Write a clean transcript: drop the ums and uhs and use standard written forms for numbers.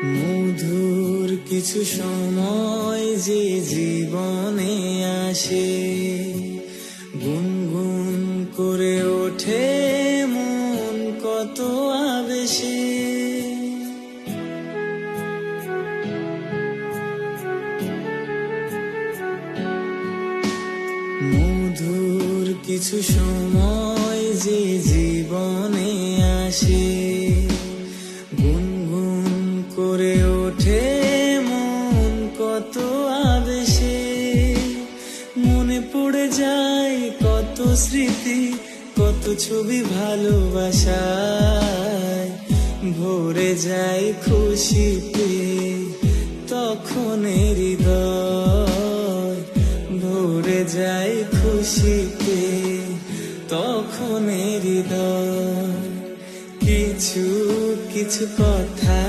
মধুর কিছু সময় যে জীবনে আসে, গুনগুন করে ওঠে মন কত আবেশে। মধুর কিছু সময় যে জীবনে আসে, গুনগুন করে ওঠে মন কত আবেশে। মনে পড়ে যায় কত স্মৃতি, কত ছবি ভালোবাসায়, ভরে যায় খুশিতে তখন হৃদয়, ভরে যায় খুশিতে তখন হৃদয়। কিছু কিছু কথা